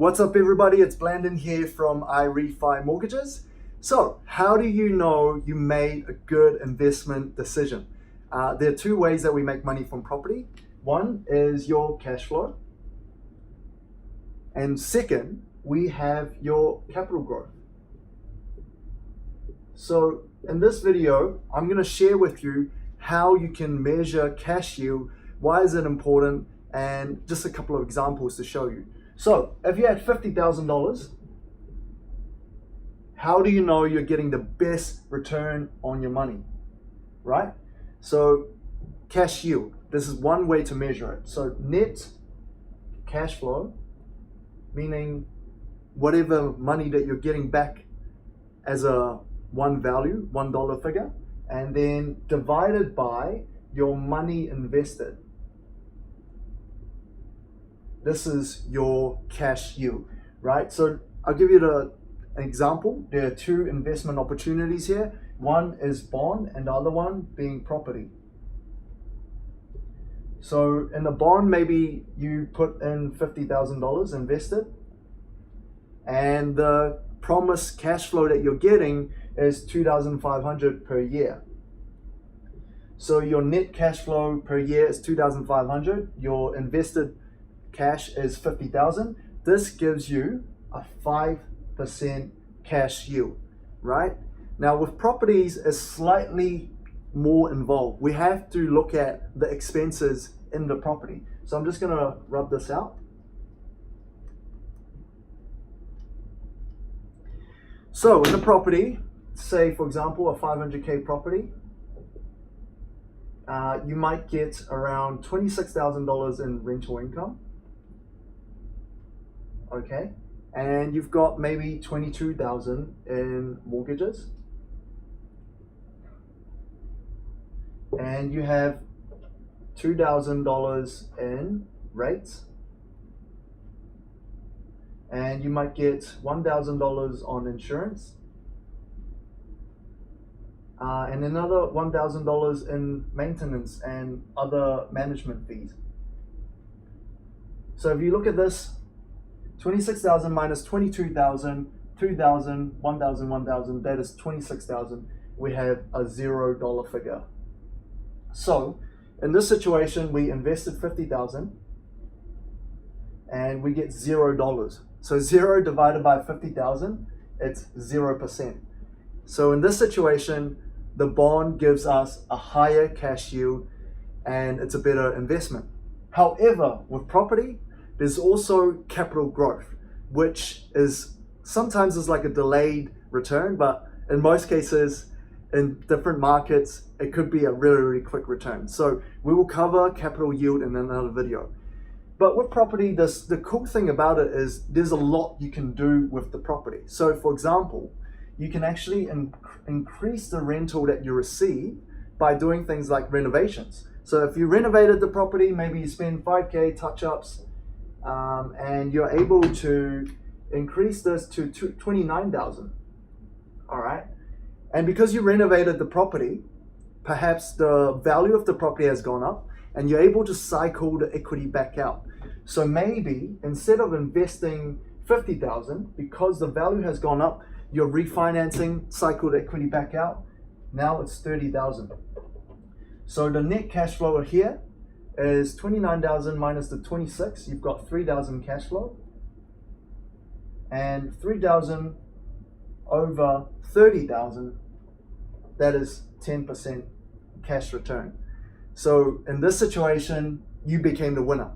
What's up everybody, it's Blandon here from iRefi Mortgages. So how do you know you made a good investment decision? There are two ways that we make money from property. One is your cash flow, and second, we have your capital growth. So in this video, I'm going to share with you how you can measure cash yield, why is it important, and just a couple of examples to show you. So if you had $50,000, how do you know you're getting the best return on your money, right? So cash yield, this is one way to measure it. So net cash flow, meaning whatever money that you're getting back as a one value, $1 figure, and then divided by your money invested. This is your cash yield, right? So I'll give you an example. There are two investment opportunities here. One is bond and the other one being property. So in the bond, maybe you put in $50,000 invested, and the promised cash flow that you're getting is $2,500 per year. So your net cash flow per year is $2,500. Your invested cash is $50,000. This gives you a 5% cash yield, right? Now with properties, it's slightly more involved. We have to look at the expenses in the property. So I'm just going to rub this out. So in the property, say for example a 500k property, you might get around $26,000 in rental income. Okay, and you've got maybe $22,000 in mortgages, and you have $2,000 in rates, and you might get $1,000 on insurance, and another $1,000 in maintenance and other management fees. So if you look at this, 26,000 minus 22,000, 2,000, 1,000, 1,000, that is 26,000. We have a $0 figure. So in this situation, we invested 50,000 and we get $0. So 0 divided by 50,000, it's 0%. So in this situation, the bond gives us a higher cash yield and it's a better investment. However, with property, there's also capital growth, which is sometimes is like a delayed return, but in most cases, in different markets, it could be a really quick return. So we will cover capital yield in another video. But with property, the cool thing about it is there's a lot you can do with the property. So for example, you can actually increase the rental that you receive by doing things like renovations. So if you renovated the property, maybe you spend 5K touch-ups, and you're able to increase this to 29,000. All right, and because you renovated the property, perhaps the value of the property has gone up and you're able to cycle the equity back out. So maybe instead of investing 50,000, because the value has gone up, you're refinancing, cycle the equity back out. Now it's 30,000. So the net cash flow here is 29,000 minus the 26. You've got 3,000 cash flow, and 3,000 over 30,000, that is 10% cash return. So in this situation, you became the winner.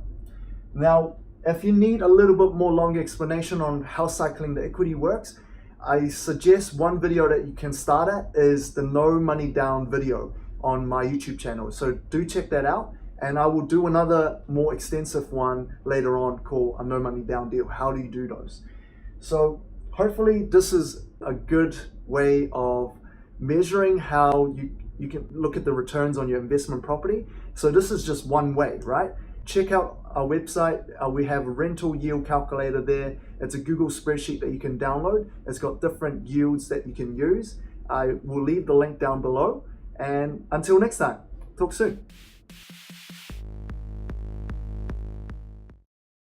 Now, if you need a little bit more long explanation on how cycling the equity works, I suggest one video that you can start at is the no money down video on my YouTube channel. So do check that out. And I will do another more extensive one later on called a no money down deal. How do you do those? So hopefully this is a good way of measuring how you can look at the returns on your investment property. So this is just one way, right? Check out our website. We have a rental yield calculator there. It's a Google spreadsheet that you can download. It's got different yields that you can use. I will leave the link down below. And until next time, talk soon.